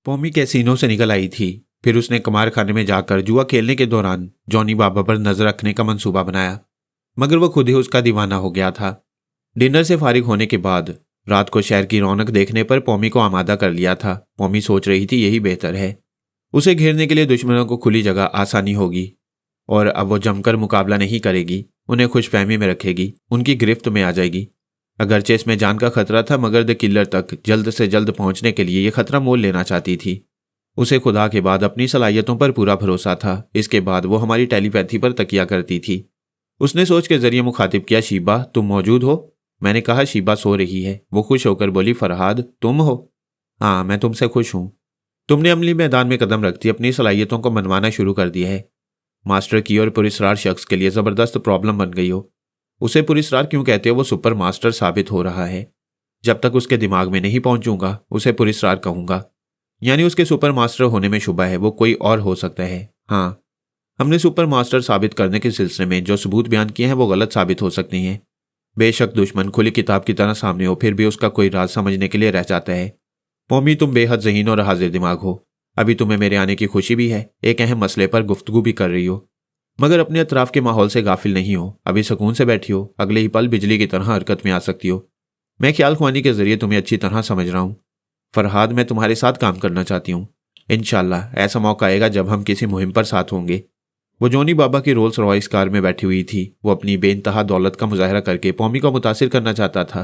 पौमी casino से निकल आई थी। फिर उसने कमार खाने में जाकर जुआ खेलने के दौरान जॉनी बाबा पर नजर रखने का मंसूबा बनाया, मगर वह खुद ही उसका दीवाना हो गया था। डिनर से फारिग होने के बाद रात को शहर की रौनक देखने पर पौमी को आमादा कर लिया था। पौमी सोच रही थी यही बेहतर है, उसे घेरने के लिए दुश्मनों को खुली जगह आसानी होगी और अब वो जमकर मुकाबला नहीं करेगी, उन्हें खुशफहमी में रखेगी, उनकी गिरफ्त में आ जाएगी। अगरचे इसमें जान का खतरा था, मगर द किलर तक जल्द से जल्द पहुंचने के लिए यह खतरा मोल लेना चाहती थी। उसे खुदा के बाद अपनी सलाहियतों पर पूरा भरोसा था। इसके बाद वो हमारी टेलीपैथी पर तकिया करती थी। उसने सोच के जरिए मुखातिब किया, शीबा तुम मौजूद हो? मैंने कहा शीबा सो रही है। वो खुश होकर बोली, फरहाद तुम हो? हाँ मैं तुमसे खुश हूँ। तुमने अमली मैदान में कदम रखती अपनी सलाहियतों को मनवाना शुरू कर दिया है। मास्टर की और पुरस्कार शख्स के लिए ज़बरदस्त प्रॉब्लम बन गई हो। उसे पुरस्कार क्यों कहते हो? वो सुपर मास्टर साबित हो रहा है। जब तक उसके दिमाग में नहीं पहुंचूंगा उसे पुरस्कार कहूंगा। यानी उसके सुपर मास्टर होने में शुबा है, वो कोई और हो सकता है। हाँ, हमने सुपर मास्टर साबित करने के सिलसिले में जो सबूत बयान किए हैं वो गलत साबित हो सकते हैं। बेशक दुश्मन खुली किताब की तरह सामने हो, फिर भी उसका कोई राज समझने के लिए रह जाता है। पौमी तुम बेहद ज़हीन और हाजिर दिमाग हो। अभी तुम्हें मेरे आने की खुशी भी है, एक अहम मसले पर गुफ्तगू भी कर रही हो, मगर अपने अतराफ के माहौल से गाफिल नहीं हो। अभी सुकून से बैठी हो, अगले ही पल बिजली की तरह हरकत में आ सकती हो। मैं ख्याल ख्वानी के जरिए तुम्हें अच्छी तरह समझ रहा हूँ। फरहाद मैं तुम्हारे साथ काम करना चाहती हूँ। इंशाल्लाह ऐसा मौका आएगा जब हम किसी मुहिम पर साथ होंगे। वो जॉनी बाबा की रोल्स रॉयस कार में बैठी हुई थी। वो अपनी बेइंतहा दौलत का मुजाहरा करके पौमी को मुतासिर करना चाहता था।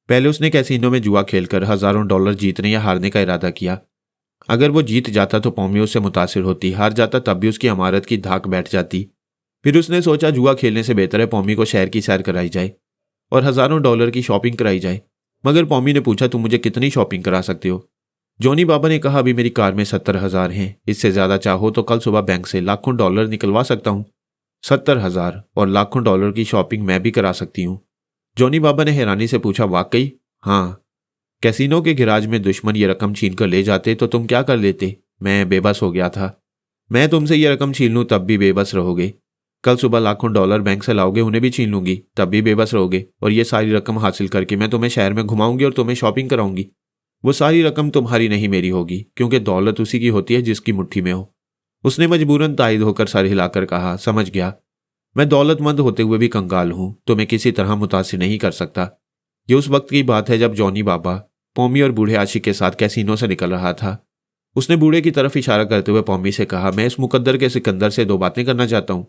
पहले उसने कैसीनो में जुआ खेलकर हज़ारों डॉलर जीतने या हारने का इरादा किया। अगर वो जीत जाता तो पौमी उससे मुतासिर होती, हार जाता तब भी उसकी अमारत की धाक बैठ जाती। फिर उसने सोचा जुआ खेलने से बेहतर है पौमी को शहर की सैर कराई जाए और हज़ारों डॉलर की शॉपिंग कराई जाए। मगर पौमी ने पूछा, तुम मुझे कितनी शॉपिंग करा सकते हो? जॉनी बाबा ने कहा, अभी मेरी कार में 70,000 हैं। इससे ज़्यादा चाहो तो कल सुबह बैंक से लाखों डॉलर निकलवा सकता हूँ। 70,000 और लाखों डॉलर की शॉपिंग मैं भी करा सकती हूँ। जॉनी बाबा ने हैरानी से पूछा, वाकई? हाँ। कैसीनो के गिराज में दुश्मन ये रकम छीन कर ले जाते तो तुम क्या कर लेते? मैं बेबस हो गया था। मैं तुमसे ये रकम छीन लूँ तब भी बेबस रहोगे। कल सुबह लाखों डॉलर बैंक से लाओगे, उन्हें भी छीन लूंगी, तब भी बेबस रहोगे। और ये सारी रकम हासिल करके मैं तुम्हें शहर में घुमाऊंगी और तुम्हें शॉपिंग कराऊंगी। वो सारी रकम तुम्हारी नहीं मेरी होगी, क्योंकि दौलत उसी की होती है जिसकी मुट्ठी में हो। उसने मजबूरन ताइद होकर सर हिलाकर कहा, समझ गया। मैं दौलतमंद होते हुए भी कंगाल हूं, तुम्हें किसी तरह मुतासिर नहीं कर सकता। ये उस वक्त की बात है जब जॉनी बाबा पौमी और बूढ़े आशिक के साथ कैसीनो से निकल रहा था। उसने बूढ़े की तरफ इशारा करते हुए पौमी से कहा, मैं इस मुकद्दर के सिकंदर से 2 बातें करना चाहता हूँ।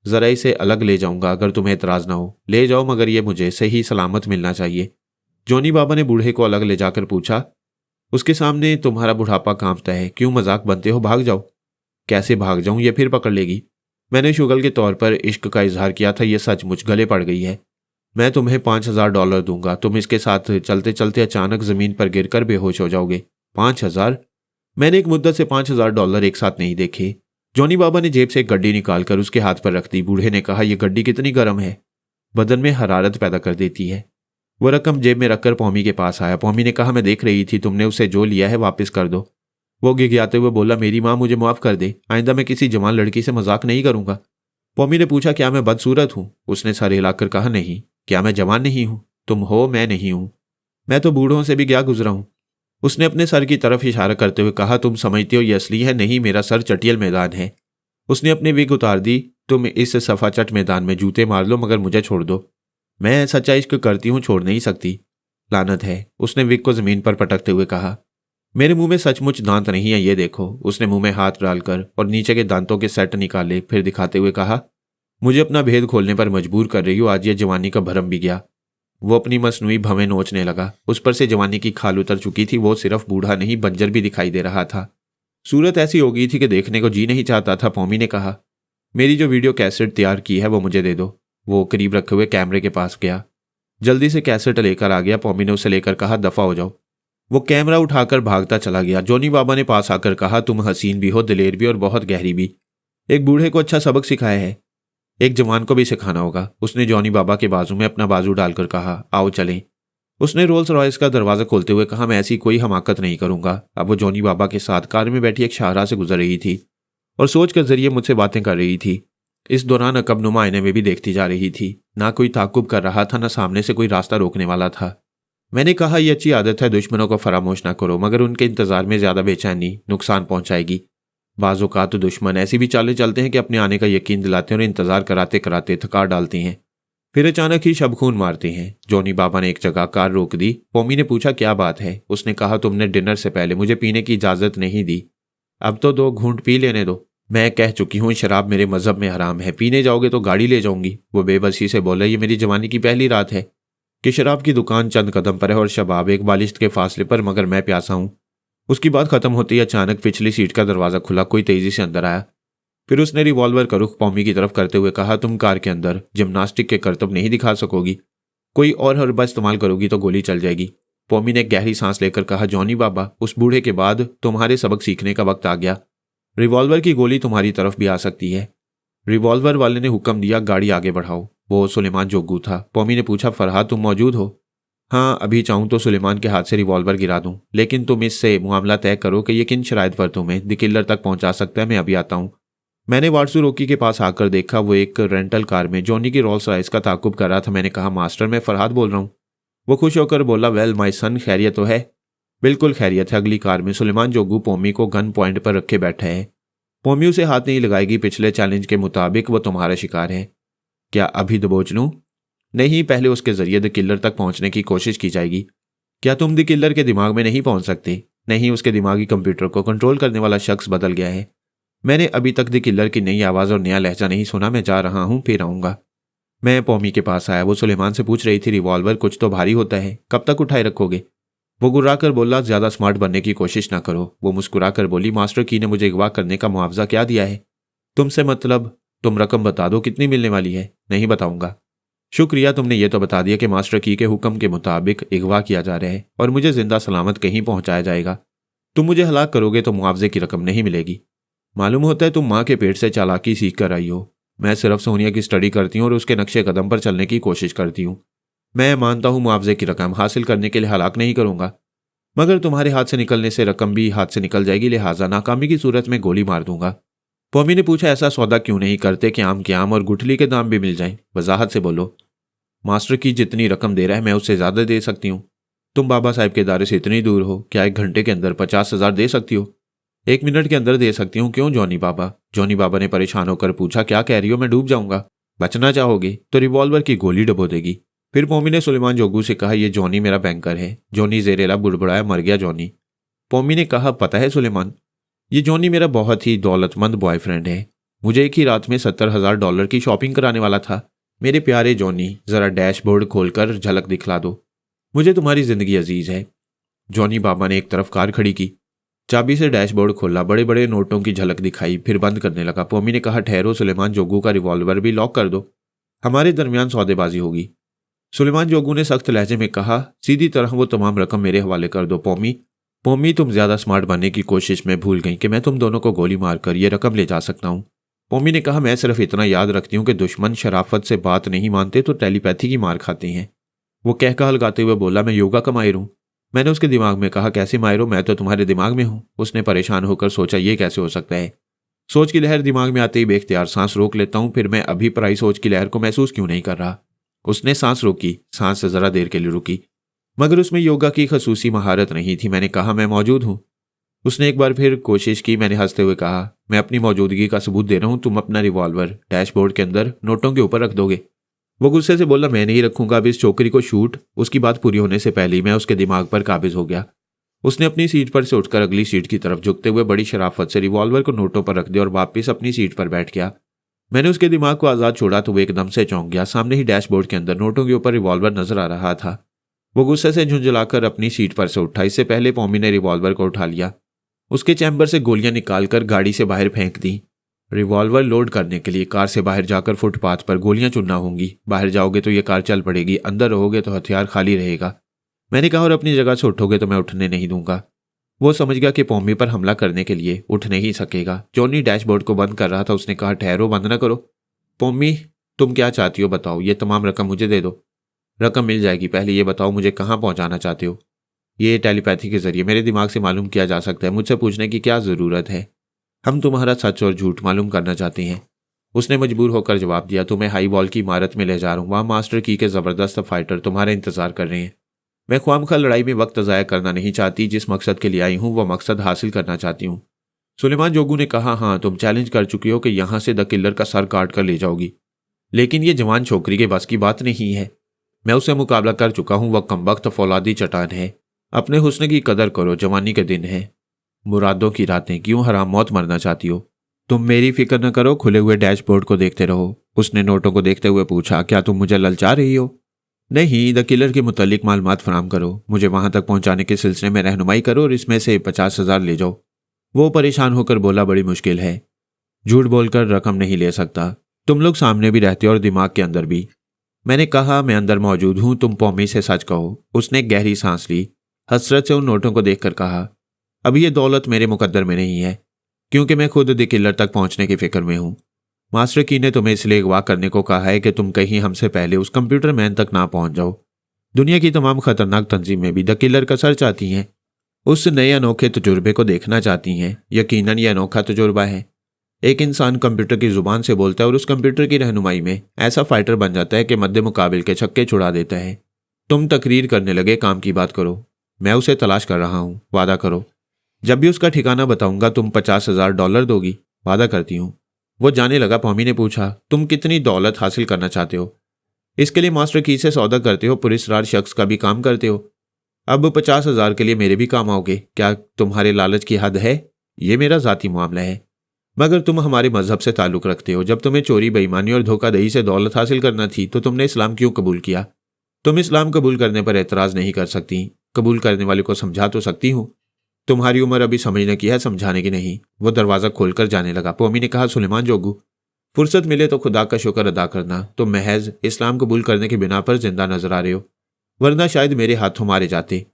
जरा इसे अलग ले जाऊंगा अगर तुम्हें एतराज ना हो। ले जाओ, मगर ये मुझे सही सलामत मिलना चाहिए। जॉनी बाबा ने बूढ़े को अलग ले जाकर पूछा, उसके सामने तुम्हारा बुढ़ापा कांपता है, क्यों मजाक बनते हो? भाग जाओ। कैसे भाग जाऊं? ये फिर पकड़ लेगी। मैंने शुगल के तौर पर इश्क का इजहार किया था, यह सचमुच गले पड़ गई है। मैं तुम्हें 5,000 डॉलर दूंगा, तुम इसके साथ चलते चलते अचानक जमीन पर गिरकर बेहोश हो जाओगे। 5,000? मैंने एक मुद्दत से 5,000 डॉलर एक साथ नहीं देखे। जॉनी बाबा ने जेब से एक गड्डी निकालकर उसके हाथ पर रख दी। बूढ़े ने कहा, यह गड्डी कितनी गर्म है, बदन में हरारत पैदा कर देती है। वो रकम जेब में रखकर पौमी के पास आया। पौमी ने कहा, मैं देख रही थी, तुमने उसे जो लिया है वापस कर दो। वो गिड़गिड़ाते हुए बोला, मेरी माँ मुझे माफ़ कर दे, आइंदा मैं किसी जवान लड़की से मजाक नहीं करूंगा। पौमी ने पूछा, क्या मैं बदसूरत हूँ? उसने सर हिलाकर कहा, नहीं। क्या मैं जवान नहीं हूँ? तुम हो, मैं नहीं हूँ। मैं तो बूढ़ों से भी क्या गुजरा हूँ। उसने अपने सर की तरफ इशारा करते हुए कहा, तुम समझते हो ये असली है? नहीं, मेरा सर चटियल मैदान है। उसने अपनी विग उतार दी। तुम इस सफाचट मैदान में जूते मार लो, मगर मुझे छोड़ दो। मैं सच्चा इश्क करती हूँ, छोड़ नहीं सकती। लानत है, उसने विग को जमीन पर पटकते हुए कहा। मेरे मुंह में सचमुच दांत नहीं है, ये देखो। उसने मुंह में हाथ डालकर और नीचे के दांतों के सेट निकाले, फिर दिखाते हुए कहा, मुझे अपना भेद खोलने पर मजबूर कर रही हो। आज ये जवानी का भरम भी गया। वो अपनी मसनूई भवें नोचने लगा। उस पर से जवानी की खाल उतर चुकी थी। वो सिर्फ बूढ़ा नहीं, बंजर भी दिखाई दे रहा था। सूरत ऐसी हो गई थी कि देखने को जी नहीं चाहता था। पौमी ने कहा, मेरी जो वीडियो कैसेट तैयार की है वो मुझे दे दो। वो करीब रखे हुए कैमरे के पास गया, जल्दी से कैसेट लेकर आ गया। पौमी ने उसे लेकर कहा, दफा हो जाओ। वो कैमरा उठाकर भागता चला गया। जॉनी बाबा ने पास आकर कहा, तुम हसीन भी हो, दिलेर भी और बहुत गहरी भी। एक बूढ़े को अच्छा सबक सिखाया है, एक जवान को भी सिखाना होगा। उसने जॉनी बाबा के बाजू में अपना बाजू डालकर कहा, आओ चलें। उसने रोल्स रॉयस का दरवाजा खोलते हुए कहा, मैं ऐसी कोई हमाकत नहीं करूंगा। अब वो जॉनी बाबा के साथ कार में बैठी एक शाहरा से गुजर रही थी और सोच के जरिए मुझसे बातें कर रही थी। इस दौरान अकबनुमा आईने में भी देखती जा रही थी। ना कोई ताकुब कर रहा था, ना सामने से कोई रास्ता रोकने वाला था। मैंने कहा यह अच्छी आदत है, दुश्मनों को फरामोश ना करो, मगर उनके इंतजार में ज्यादा बेचैनी नुकसान पहुंचाएगी। बाज़ औक़ात तो दुश्मन ऐसी भी चालें चलते हैं कि अपने आने का यकीन दिलाते हैं और इंतजार कराते कराते थका डालते हैं, फिर अचानक ही शब खून मारते हैं। जॉनी बाबा ने एक जगह कार रोक दी। पॉमी ने पूछा क्या बात है। उसने कहा तुमने डिनर से पहले मुझे पीने की इजाजत नहीं दी, अब तो 2 घूंट पी लेने दो। मैं कह चुकी हूँ शराब मेरे मजहब में हराम है, पीने जाओगे तो गाड़ी ले जाऊंगी। वो बेबसी से बोला ये मेरी जवानी की पहली रात है कि शराब की दुकान चंद कदम पर है और शबाब एक बालिश्त के फासले पर, मगर मैं प्यासा हूँ। उसकी बात खत्म होती अचानक पिछली सीट का दरवाजा खुला, कोई तेजी से अंदर आया। फिर उसने रिवॉल्वर का रुख पॉमी की तरफ करते हुए कहा तुम कार के अंदर जिम्नास्टिक के करतब नहीं दिखा सकोगी, कोई और हरबा इस्तेमाल करोगी तो गोली चल जाएगी। पॉमी ने गहरी सांस लेकर कहा जॉनी बाबा, उस बूढ़े के बाद तुम्हारे सबक सीखने का वक्त आ गया। रिवॉल्वर की गोली तुम्हारी तरफ भी आ सकती है। रिवॉल्वर वाले ने हुक्म दिया गाड़ी आगे बढ़ाओ। वो सुलेमान जोगू था। पॉमी ने पूछा फरहाद तुम मौजूद हो? हाँ, अभी चाहूं तो सुलेमान के हाथ से रिवॉल्वर गिरा दूं, लेकिन तुम इससे मामला तय करो कि ये किन शराइत पर तुम्हें द किलर तक पहुंचा सकता है। मैं अभी आता हूं। मैंने वाटसू रोकी के पास आकर देखा वो एक रेंटल कार में जॉनी की रोल्स रॉयस का ताकुब कर रहा था। मैंने कहा मास्टर मैं फरहाद बोल रहा हूँ। वो खुश होकर बोला वेल माय सन, खैरियत तो है? बिल्कुल खैरियत है। अगली कार में सुलेमान जोगू पॉमी को गन पॉइंट पर रखे बैठा है। पॉमी उसे हाथ नहीं लगाएगी। पिछले चैलेंज के मुताबिक वो तुम्हारा शिकार है। क्या अभी दबोच लूं? नहीं, पहले उसके जरिए द किलर तक पहुंचने की कोशिश की जाएगी। क्या तुम द किलर के दिमाग में नहीं पहुंच सकते? नहीं, उसके दिमागी कंप्यूटर को कंट्रोल करने वाला शख्स बदल गया है। मैंने अभी तक द किलर की नई आवाज और नया लहजा नहीं सुना। मैं जा रहा हूं, फिर आऊंगा। मैं पॉमी के पास आया। वो सुलेमान से पूछ रही थी रिवॉल्वर कुछ तो भारी होता है, कब तक उठाए रखोगे? वो गुर्रा कर बोला ज्यादा स्मार्ट बनने की कोशिश ना करो। वो मुस्कुरा कर बोली मास्टर की ने मुझे अगवा करने का मुआवजा क्या दिया है? तुमसे मतलब? तुम रकम बता दो कितनी मिलने वाली है। नहीं बताऊंगा। शुक्रिया, तुमने ये तो बता दिया कि मास्टर की के हुक्म के मुताबिक अगवा किया जा रहा है और मुझे जिंदा सलामत कहीं पहुंचाया जाएगा। तुम मुझे हलाक करोगे तो मुआवजे की रकम नहीं मिलेगी। मालूम होता है तुम माँ के पेट से चालाकी सीख कर आई हो। मैं सिर्फ सोनिया की स्टडी करती हूँ और उसके नक्शे कदम पर चलने की कोशिश करती हूँ। मैं मानता हूँ मुआवजे की रकम हासिल करने के लिए हलाक नहीं करूंगा, मगर तुम्हारे हाथ से निकलने से रकम भी हाथ से निकल जाएगी, लिहाजा नाकामी की सूरत में गोली मार दूंगा। पॉमी ने पूछा ऐसा सौदा क्यों नहीं करते कि आम के आम और गुठली के दाम भी मिल जाएं? वजाहत से बोलो। मास्टर की जितनी रकम दे रहा है मैं उससे ज्यादा दे सकती हूँ। तुम बाबा साहब के दायरे से इतनी दूर हो, क्या 1 घंटे के अंदर 50,000 दे सकती हो? 1 मिनट के अंदर दे सकती हूँ। क्यों जॉनी बाबा? जॉनी बाबा ने परेशान होकर पूछा क्या कह रही हो? मैं डूब जाऊंगा। बचना चाहोगे तो रिवॉल्वर की गोली डबो देगी। फिर पॉमी ने सुलेमान जोगू से कहा यह जॉनी मेरा बैंकर है। जॉनी जेरेला बुड़बुड़ाया मर गया जॉनी। पॉमी ने कहा पता है सुलेमान, ये जॉनी मेरा बहुत ही दौलतमंद बॉयफ्रेंड है। मुझे एक ही रात में $70,000 की शॉपिंग कराने वाला था। मेरे प्यारे जॉनी, जरा डैशबोर्ड खोलकर झलक दिखला दो, मुझे तुम्हारी जिंदगी अजीज है। जॉनी बाबा ने एक तरफ कार खड़ी की, चाबी से डैशबोर्ड खोला, बड़े बड़े नोटों की झलक दिखाई, फिर बंद करने लगा। पॉमी ने कहा ठहरो सुलेमान जोगू का रिवॉल्वर भी लॉक कर दो, हमारे दरमियान सौदेबाजी होगी। सुलेमान जोगू ने सख्त लहजे में कहा सीधी तरह वो तमाम रकम मेरे हवाले कर दो। पॉमी तुम ज्यादा स्मार्ट बनने की कोशिश में भूल गई कि मैं तुम दोनों को गोली मारकर ये रकम ले जा सकता हूं। पॉमी ने कहा मैं सिर्फ इतना याद रखती हूँ कि दुश्मन शराफत से बात नहीं मानते तो टेलीपैथी की मार खाते हैं। वो कहका हलगाते हुए बोला मैं योगा का माहिर हूं। मैंने उसके दिमाग में कहा कैसे माहिर हो? मैं तो तुम्हारे दिमाग में हूं। उसने परेशान होकर सोचा ये कैसे हो सकता है? सोच की लहर दिमाग में आते ही बेख्तियार सांस रोक लेता हूं, फिर मैं अभी पराई सोच की लहर को महसूस क्यों नहीं कर रहा? उसने सांस रोकी, सांस जरा देर के लिए रुकी, मगर उसमें योगा की खसूसी महारत नहीं थी। मैंने कहा मैं मौजूद हूं। उसने एक बार फिर कोशिश की। मैंने हंसते हुए कहा मैं अपनी मौजूदगी का सबूत दे रहा हूं, तुम अपना रिवॉल्वर डैशबोर्ड के अंदर नोटों के ऊपर रख दोगे। वो गुस्से से बोला मैं नहीं रखूंगा, अब इस छोकरी को शूट। उसकी बात पूरी होने से पहले ही मैं उसके दिमाग पर काबिज हो गया। उसने अपनी सीट पर से उठकर अगली सीट की तरफ झुकते हुए बड़ी शराफत से रिवॉल्वर को नोटों पर रख दिया और वापस अपनी सीट पर बैठ गया। मैंने उसके दिमाग को आजाद छोड़ा तो वो एकदम से चौंक गया। सामने ही डैशबोर्ड के अंदर नोटों के ऊपर रिवॉल्वर नजर आ रहा था। वो गुस्से से झुंझलाकर अपनी सीट पर से उठा। इससे पहले पॉमी ने रिवॉल्वर को उठा लिया, उसके चैम्बर से गोलियां निकालकर गाड़ी से बाहर फेंक दी। रिवॉल्वर लोड करने के लिए कार से बाहर जाकर फुटपाथ पर गोलियां चुनना होंगी। बाहर जाओगे तो ये कार चल पड़ेगी, अंदर रहोगे तो हथियार खाली रहेगा। मैंने कहा और अपनी जगह से उठोगे तो मैं उठने नहीं दूंगा। वो समझ गया कि पॉमी पर हमला करने के लिए उठ नहीं सकेगा। जॉनी डैशबोर्ड को बंद कर रहा था। उसने कहा ठहरो, बंद ना करो। पॉमी तुम क्या चाहती हो बताओ, ये तमाम रकम मुझे दे दो। रकम मिल जाएगी, पहले ये बताओ मुझे कहाँ पहुंचाना चाहते हो? ये टेलीपैथी के जरिए मेरे दिमाग से मालूम किया जा सकता है, मुझसे पूछने की क्या जरूरत है? हम तुम्हारा सच और झूठ मालूम करना चाहते हैं। उसने मजबूर होकर जवाब दिया तुम्हें हाई वॉल की इमारत में ले जा रहा हूं, वहां मास्टर की के जबरदस्त फाइटर तुम्हारे इंतजार कर रहे हैं। मैं ख्वामखा लड़ाई में वक्त ज़ाया करना नहीं चाहती। जिस मकसद के लिए आई हूँ वो मकसद हासिल करना चाहती हूँ। सुलेमान जोगू ने कहा, हाँ तुम चैलेंज कर चुकी हो कि यहाँ से द किलर का सर काट कर ले जाओगी, लेकिन ये जवान छोकरी के बस की बात नहीं है। मैं उससे मुकाबला कर चुका हूँ। वह कमबख्त फौलादी चट्टान है। अपने हुस्न की कदर करो, जवानी के दिन है। मुरादों की रातें, क्यों हराम मौत मरना चाहती हो? तुम मेरी फिक्र न करो, खुले हुए डैशबोर्ड को देखते रहो। उसने नोटों को देखते हुए पूछा, क्या तुम मुझे ललचा रही हो? नहीं, द किलर के मुतालिक मालूमात फराम करो, मुझे वहां तक पहुंचाने के सिलसिले में रहनुमाई करो और इसमें से 50,000 ले जाओ। वो परेशान होकर बोला, बड़ी मुश्किल है, झूठ बोलकर रकम नहीं ले सकता। तुम लोग सामने भी रहते हो और दिमाग के अंदर भी। मैंने कहा, मैं अंदर मौजूद हूं, तुम पौमी से सच कहो। उसने गहरी सांस ली, हसरत से उन नोटों को देखकर कहा, अभी ये दौलत मेरे मुकद्दर में नहीं है, क्योंकि मैं खुद द किलर तक पहुंचने की फिक्र में हूं। मास्टर की ने तुम्हें इसलिए अगवा करने को कहा है कि तुम कहीं हमसे पहले उस कंप्यूटर मैन तक ना पहुंच जाओ। दुनिया की तमाम खतरनाक तंजीमें भी द किलर का सर चाहती हैं, उस नए अनोखे तजुर्बे को देखना चाहती हैं। यकीनन यह अनोखा तजुर्बा है। एक इंसान कंप्यूटर की जुबान से बोलता है और उस कंप्यूटर की रहनुमाई में ऐसा फाइटर बन जाता है कि मध्य मुकाबिल के छक्के छुड़ा देता है। तुम तकरीर करने लगे, काम की बात करो। मैं उसे तलाश कर रहा हूं, वादा करो। जब भी उसका ठिकाना बताऊंगा तुम $50,000 दोगी? वादा करती हूं। वो जाने लगा। पौमी ने पूछा, तुम कितनी दौलत हासिल करना चाहते हो? इसके लिए मास्टर की से सौदा करते हो, पुरस्कार शख्स का भी काम करते हो। अब 50,000 के लिए मेरे भी काम आओगे? क्या तुम्हारे लालच की हद है? ये मेरा जाती मामला है। मगर तुम हमारे मजहब से ताल्लुक रखते हो। जब तुम्हें चोरी, बेईमानी और धोखाधड़ी से दौलत हासिल करना थी तो तुमने इस्लाम क्यों कबूल किया? तुम इस्लाम कबूल करने पर एतराज़ नहीं कर सकती। कबूल करने वाले को समझा तो सकती हूँ। तुम्हारी उम्र अभी समझने की है, समझाने की नहीं। वो दरवाज़ा खोलकर जाने लगा। पौमी ने कहा, सुलेमान जोगू, फुर्सत मिले तो खुदा का शुक्र अदा करना। तुम महज इस्लाम कबूल करने की बिना पर जिंदा नजर आ रहे हो, वरना शायद मेरे हाथों मारे जाते।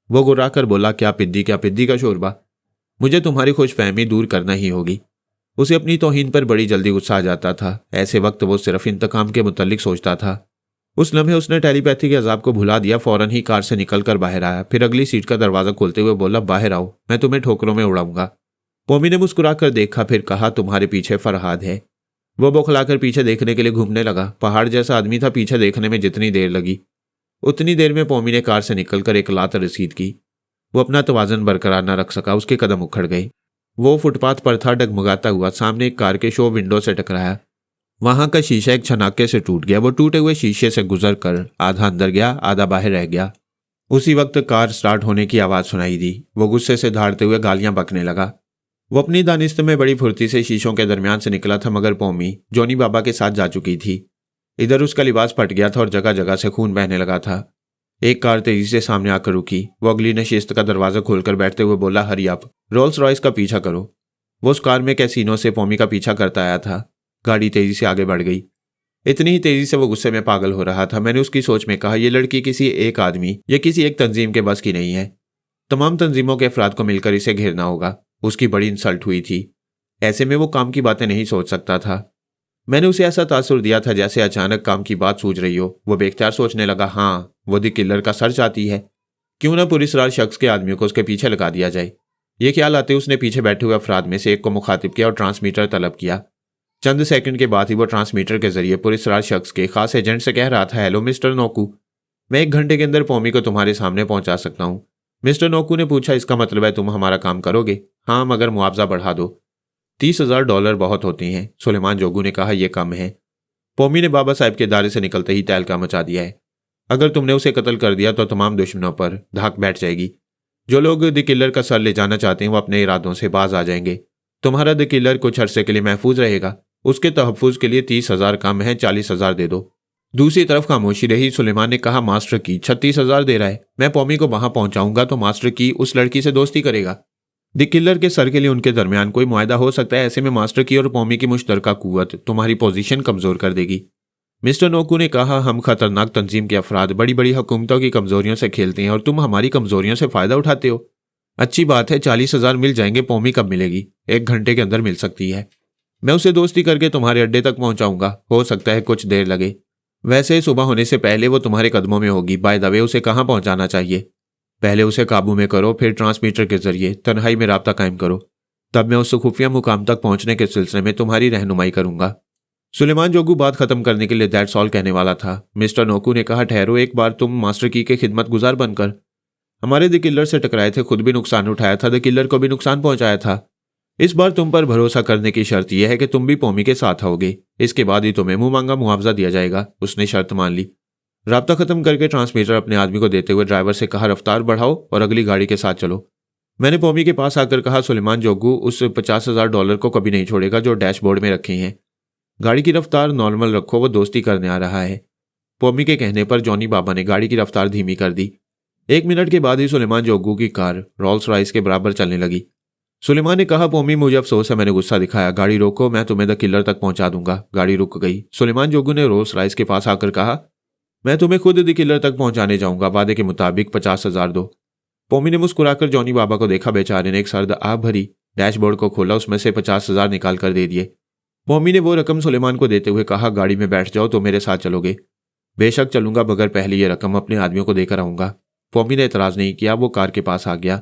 वो गुर्रा कर बोला, क्या पिद्दी का शोरबा। मुझे तुम्हारी खुशफहमी दूर करना ही होगी। उसे अपनी तौहीन पर बड़ी जल्दी गुस्सा आ जाता था। ऐसे वक्त वो सिर्फ इंतकाम के मुतल्लिक सोचता था। उस लम्हे उसने टेलीपैथी के अजाब को भुला दिया। फौरन ही कार से निकलकर बाहर आया, फिर अगली सीट का दरवाजा खोलते हुए बोला, बाहर आओ, मैं तुम्हें ठोकरों में उड़ाऊंगा। पौमी ने मुस्कुराकर देखा, फिर कहा, तुम्हारे पीछे फरहाद है। वो बौखलाकर पीछे देखने के लिए घूमने लगा। पहाड़ जैसा आदमी था। पीछे देखने में जितनी देर लगी उतनी देर में पौमी ने कार से निकलकर एक लात रसीद की। वो अपना तवाजन बरकरार न रख सका, उसके कदम उखड़ गए। वो फुटपाथ पर था, डगमगाता हुआ सामने एक कार के शो विंडो से टकराया। वहां का शीशा एक छनाके से टूट गया। वो टूटे हुए शीशे से गुजर कर आधा अंदर गया, आधा बाहर रह गया। उसी वक्त कार स्टार्ट होने की आवाज सुनाई दी। वो गुस्से से धाड़ते हुए गालियां बकने लगा। वो अपनी दानिस्त में बड़ी फुर्ती से शीशों के दरमियान से निकला था, मगर पौमी जॉनी बाबा के साथ जा चुकी थी। इधर उसका लिबास फट गया था और जगह जगह से खून बहने लगा था। एक कार तेजी से सामने आकर रुकी। वो अगली नशिस्त का दरवाजा खोलकर बैठते हुए बोला, हरी अप, रोल्स रॉयस का पीछा करो। वो उस कार में कैसीनो से पौमी का पीछा करता आया था। गाड़ी तेजी से आगे बढ़ गई। इतनी ही तेजी से वो गुस्से में पागल हो रहा था। मैंने उसकी सोच में कहा, यह लड़की किसी एक आदमी या किसी एक तंजीम के बस की नहीं है। तमाम तंजीमों के अफराद को मिलकर इसे घेरना होगा। उसकी बड़ी इंसल्ट हुई थी। ऐसे में वो काम की बातें नहीं सोच सकता था। मैंने उसे ऐसा तासुर दिया था जैसे अचानक काम की बात सूझ रही हो। वो बेख्तियार सोचने लगा, हाँ वो द किलर का सर चाहती है। क्यों ना पुरस्कार शख्स के आदमियों को उसके पीछे लगा दिया जाए। ये ख्याल आते उसने पीछे बैठे हुए अफराद में से एक को मुखातिब किया और ट्रांसमीटर तलब किया। चंद सेकंड के बाद ही वो ट्रांसमीटर के जरिए पुरस्कार शख्स के खास एजेंट से कह रहा था, हेलो मिस्टर नोकू, मैं 1 घंटे के अंदर पौमी को तुम्हारे सामने पहुंचा सकता हूं। मिस्टर नोकू ने पूछा, इसका मतलब है तुम हमारा काम करोगे? हाँ, मगर मुआवजा बढ़ा दो। $30,000 बहुत होती हैं। सुलेमान जोगू ने कहा, यह कम है। पौमी ने बाबा साहब के दायरे से निकलते ही तहलका मचा दिया है। अगर तुमने उसे कत्ल कर दिया तो तमाम दुश्मनों पर धाक बैठ जाएगी। जो लोग द किलर का सर ले जाना चाहते हैं वो अपने इरादों से बाज आ जाएंगे। तुम्हारा द किलर कुछ अरसे के लिए महफूज रहेगा। उसके तहफ़्फ़ुज़ के लिए 30,000 कम है, 40,000 दे दो। दूसरी तरफ खामोशी रही। सुलेमान ने कहा, मास्टर की 36,000 दे रहा है। मैं पौमी को वहां पहुंचाऊंगा तो मास्टर की उस लड़की से दोस्ती करेगा। द किलर के सर के लिए उनके दरमियान कोई मुआहदा हो सकता है। ऐसे में मास्टर की और पौमी की मुश्तरका कुव्वत तुम्हारी पोजीशन कमजोर कर देगी। मिस्टर नोकू ने कहा, हम खतरनाक तंजीम के अफराद बड़ी बड़ी हुकूमतों की कमजोरियों से खेलते हैं और तुम हमारी कमजोरियों से फायदा उठाते हो। अच्छी बात है, 40,000 मिल जाएंगे। पौमी कब मिलेगी? 1 घंटे के अंदर मिल सकती है। मैं उसे दोस्ती करके तुम्हारे अड्डे तक पहुंचाऊंगा। हो सकता है कुछ देर लगे। वैसे सुबह होने से पहले वो तुम्हारे कदमों में होगी। बाय द वे, उसे कहाँ पहुंचाना चाहिए? पहले उसे काबू में करो, फिर ट्रांसमीटर के जरिए तन्हाई में राब्ता कायम करो। तब मैं उस खुफिया मुकाम तक पहुंचने के सिलसिले में तुम्हारी रहनुमाई करूंगा। सुलेमान जोगू बात खत्म करने के लिए दैट्स ऑल कहने वाला था। मिस्टर नोकू ने कहा, ठहरो, एक बार तुम मास्टर की के खिदमत गुजार बनकर हमारे द किलर से टकराए थे, खुद भी नुकसान उठाया था, द किलर को भी नुकसान पहुंचाया था। इस बार तुम पर भरोसा करने की शर्त यह है कि तुम भी पोमी के साथ आओगे, इसके बाद ही तुम्हें मुंह मांगा मुआवजा दिया जाएगा। उसने शर्त मान ली। राब्ता खत्म करके ट्रांसमीटर अपने आदमी को देते हुए ड्राइवर से कहा, रफ्तार बढ़ाओ और अगली गाड़ी के साथ चलो। मैंने पोमी के पास आकर कहा, सुलेमान जोगू उस $50,000 को कभी नहीं छोड़ेगा जो डैशबोर्ड में रखे हैं। गाड़ी की रफ्तार नॉर्मल रखो, वो दोस्ती करने आ रहा है। पोमी के कहने पर जॉनी बाबा ने गाड़ी की रफ्तार धीमी कर दी। 1 मिनट के बाद ही सुलेमान जोगू की कार रोल्स रॉयस के बराबर चलने लगी। सुलेमान ने कहा, पोमी मुझे अफसोस है मैंने गुस्सा दिखाया, गाड़ी रोको, मैं तुम्हें द किलर तक पहुंचा दूंगा। गाड़ी रुक गई। सुलेमान जोगू ने रोल्स रॉयस के पास आकर कहा, मैं तुम्हें खुद द किलर तक पहुंचाने जाऊंगा, वादे के मुताबिक 50,000 दो। पोमी ने मुस्कुराकर जॉनी बाबा को देखा। बेचारे ने एक सर्द आह भरी डैशबोर्ड को खोला, उसमें से 50,000 निकाल कर दे दिए। पोमी ने वो रकम सुलेमान को देते हुए कहा, गाड़ी में बैठ जाओ तो मेरे साथ चलोगे। बेशक चलूंगा, मगर पहले ये रकम अपने आदमियों को देकर आऊंगा। पोमी ने एतराज नहीं किया। वो कार के पास आ गया,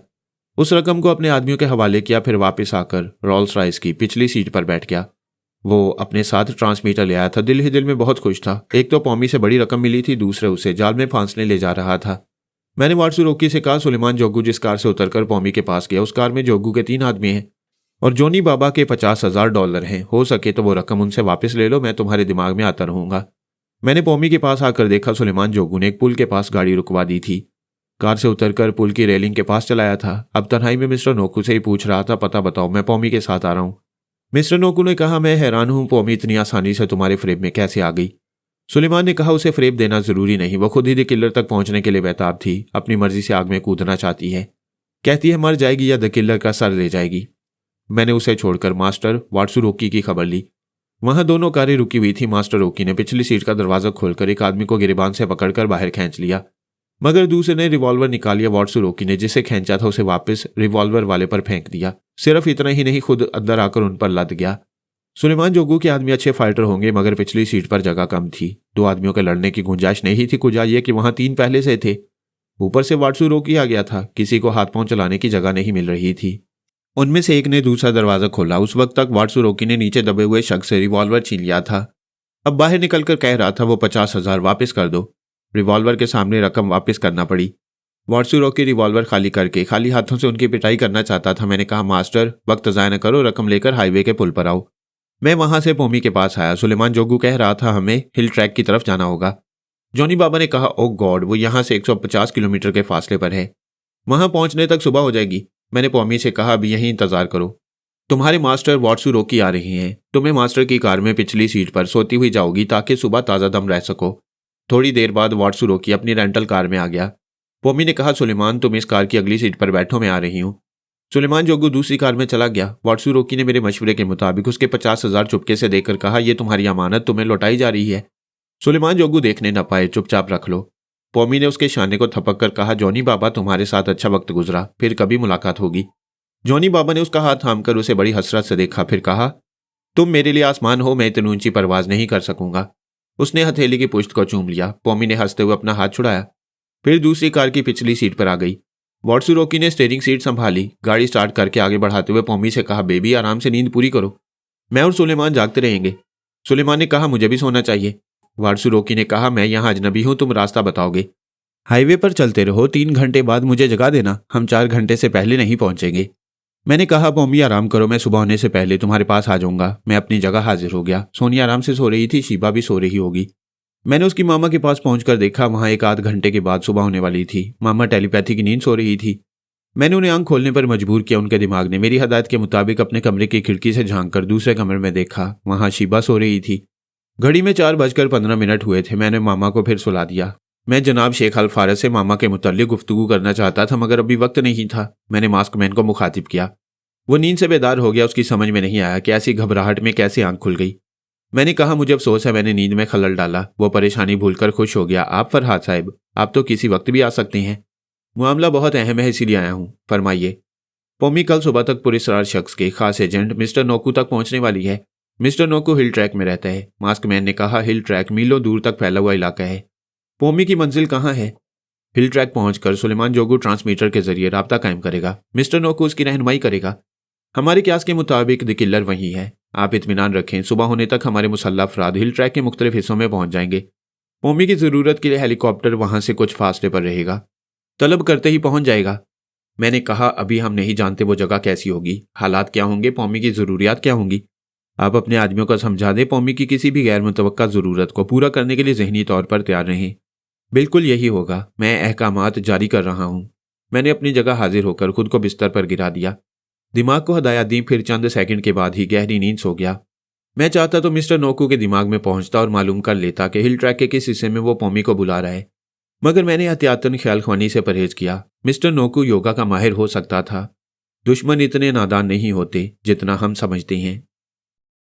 उस रकम को अपने आदमियों के हवाले किया, फिर वापस आकर रोल्स रॉयस की पिछली सीट पर बैठ गया। वो अपने साथ ट्रांसमीटर ले आया था। दिल ही दिल में बहुत खुश था। एक तो पोमी से बड़ी रकम मिली थी, दूसरे उसे जाल में फांसने ले जा रहा था। मैंने वाटसुरोकी से कहा, सुलेमान जोगू जिस कार से उतरकर पोमी के पास गया, उस कार में जोगू के 3 आदमी हैं और जॉनी बाबा के $50,000 हैं। हो सके तो वो रकम उनसे वापस ले लो, मैं तुम्हारे दिमाग में आता रहूंगा। मैंने पोमी के पास आकर देखा, सुलेमान जोगू ने एक पुल के पास गाड़ी रुकवा दी थी। कार से उतरकर पुल की रेलिंग के पास चलाया था। अब तन्हाई में मिस्टर नोकू से ही पूछ रहा था, पता बताओ, मैं पोमी के साथ आ रहा हूं। मिस्टर नोकू ने कहा, मैं हैरान हूं, पोमी इतनी आसानी से तुम्हारे फ्रेब में कैसे आ गई। सुलेमान ने कहा, उसे फ्रेब देना जरूरी नहीं, वो खुद ही द किलर तक पहुंचने के लिए बेताब थी। अपनी मर्जी से आग में कूदना चाहती है, कहती है मर जाएगी या द किलर का सर ले जाएगी। मैंने उसे छोड़कर मास्टर वाटसुरोकी की खबर ली। वहां दोनों कारें रुकी हुई थी। मास्टर रोकी ने पिछली सीट का दरवाजा खोलकर एक आदमी को गिरेबान से पकड़कर बाहर खींच लिया, मगर दूसरे ने रिवॉल्वर निकाल लिया। वाटसुरोकी ने जिसे खींचा था उसे वापस रिवॉल्वर वाले पर फेंक दिया। सिर्फ इतना ही नहीं, खुद अंदर आकर उन पर लद गया। सुलेमान जोगू के आदमी अच्छे फाइटर होंगे, मगर पिछली सीट पर जगह कम थी। 2 आदमियों के लड़ने की गुंजाइश नहीं थी। कुछ ये कि वहां 3 पहले से थे। ऊपर से वाटसुरोकी आ गया था। किसी को हाथ पांव चलाने की जगह नहीं मिल रही थी। उनमें से एक ने दूसरा दरवाजा खोला। उस वक्त तक वाटसुरोकी ने नीचे दबे हुए शख्स से रिवॉल्वर छीन लिया था। अब बाहर निकलकर कह रहा था, वो 50,000 वापस कर दो। रिवॉल्वर के सामने रकम वापस करना पड़ी। वाटसुरोकी रिवॉल्वर खाली करके खाली हाथों से उनकी पिटाई करना चाहता था। मैंने कहा, मास्टर वक्त ज़ाया न करो, रकम लेकर हाईवे के पुल पर आओ। मैं वहां से पोमी के पास आया। सुलेमान जोगू कह रहा था, हमें हिल ट्रैक की तरफ जाना होगा। जॉनी बाबा ने कहा, ओ गॉड, वो यहाँ से 150 किलोमीटर के फासले पर है, वहां पहुंचने तक सुबह हो जाएगी। मैंने पोमी से कहा, अभी यहीं इंतजार करो, तुम्हारे मास्टर वाटसुरोकी आ रहे हैं। तुम्हें मास्टर की कार में पिछली सीट पर सोती हुई जाओगी ताकि सुबह ताज़ा दम रह सको। थोड़ी देर बाद वाटसुरोकी अपनी रेंटल कार में आ गया। पोमी ने कहा, सुलेमान तुम इस कार की अगली सीट पर बैठो, मैं आ रही हूँ। सुलेमान जोगू दूसरी कार में चला गया। वाटसुरोकी ने मेरे मशवरे के मुताबिक उसके 50,000 चुपके से देकर कहा, यह तुम्हारी अमानत तुम्हें लौटाई जा रही है। सुलेमान जोगू देखने न पाए, चुपचाप रख लो। पोमी ने उसके शाने को थपक कर कहा, जॉनी बाबा तुम्हारे साथ अच्छा वक्त गुजरा, फिर कभी मुलाकात होगी। जॉनी बाबा ने उसका हाथ थामकर उसे बड़ी हसरत से देखा, फिर कहा, तुम मेरे लिए आसमान हो, मैं इतनी ऊंची परवाज नहीं कर सकूंगा। उसने हथेली की पुश्त को चूम लिया। पोमी ने हंसते हुए अपना हाथ छुड़ाया, फिर दूसरी कार की पिछली सीट पर आ गई। वाटसुरोकी ने स्टीयरिंग सीट संभाली। गाड़ी स्टार्ट करके आगे बढ़ाते हुए पोमी से कहा, बेबी आराम से नींद पूरी करो, मैं और सुलेमान जागते रहेंगे। सुलेमान ने कहा, मुझे भी सोना चाहिए। वाटसुरोकी ने कहा, मैं यहाँ अजनबी हूँ, तुम रास्ता बताओगे। हाईवे पर चलते रहो, 3 घंटे बाद मुझे जगा देना, हम 4 घंटे से पहले नहीं पहुंचेंगे। मैंने कहा, पोमी आराम करो, मैं सुबह होने से पहले तुम्हारे पास आ जाऊंगा। मैं अपनी जगह हाजिर हो गया। सोनिया आराम से सो रही थी, शीबा भी सो रही होगी। मैंने उसकी मामा के पास पहुंचकर देखा, वहां 1 आध घंटे के बाद सुबह होने वाली थी। मामा टेलीपैथी की नींद सो रही थी। मैंने उन्हें आंख खोलने पर मजबूर किया। उनके दिमाग ने मेरी हदायत के मुताबिक अपने कमरे की खिड़की से झांककर दूसरे कमरे में देखा, वहां शीबा सो रही थी। घड़ी में 4:15 हुए थे। मैंने मामा को फिर सुला दिया। मैं जनाब शेख अल फारस से मामा के मुतल्लिक गुफ्तगू करना चाहता था, मगर अभी वक्त नहीं था। मैंने मास्कमैन को मुखातिब किया। वो नींद से बेदार हो गया। उसकी समझ में नहीं आया कि ऐसी घबराहट में कैसे आंख खुल गई। मैंने कहा, मुझे अफसोस है, मैंने नींद में खलल डाला। वो परेशानी भूलकर खुश हो गया। आप फरहाद साहब, आप तो किसी वक्त भी आ सकते हैं। मामला बहुत अहम है, इसीलिए आया हूँ, फरमाइए। पोमी कल सुबह तक पुरस्कार शख्स के खास एजेंट मिस्टर नोकू तक पहुंचने वाली है। मिस्टर नोकू हिल ट्रैक में रहता है। मास्कमैन ने कहा, हिल ट्रैक मीलों दूर तक फैला हुआ इलाका है। पोमी की मंजिल कहाँ है? हिल ट्रैक पहुंचकर सुलेमान जोगू ट्रांसमीटर के जरिए राब्ता कायम करेगा। मिस्टर नोकू उसकी रहनुमाई करेगा। हमारे क्यास के मुताबिक द किलर वही है। आप इत्मीनान रखें, सुबह होने तक हमारे मुसल्लह अफराद हिल ट्रैक के मुख्तलिफ हिस्सों में पहुंच जाएंगे। पौमी की ज़रूरत के लिए हेलीकॉप्टर वहां से कुछ फासले पर रहेगा। तलब करते ही पहुंच जाएगा। मैंने कहा, अभी हम नहीं जानते वो जगह कैसी होगी, हालात क्या होंगे, पौमी की ज़रूरियात क्या होंगी। आप अपने आदमियों को समझा दें, पौमी की किसी भी गैर मुतवक्का ज़रूरत को पूरा करने के लिए ज़हनी तौर पर तैयार रहें। बिल्कुल यही होगा, मैं अहकामात जारी कर रहा हूँ। मैंने अपनी जगह हाजिर होकर खुद को बिस्तर पर गिरा दिया। दिमाग को हदायत दी, फिर चंद सेकंड के बाद ही गहरी नींद सो गया। मैं चाहता तो मिस्टर नोकू के दिमाग में पहुंचता और मालूम कर लेता कि हिल ट्रैक के किस हिस्से में वो पौमी को बुला रहा है, मगर मैंने एहतियातन ख्याल ख्वानी से परहेज किया। मिस्टर नोकू योगा का माहिर हो सकता था। दुश्मन इतने नादान नहीं होते जितना हम समझते हैं।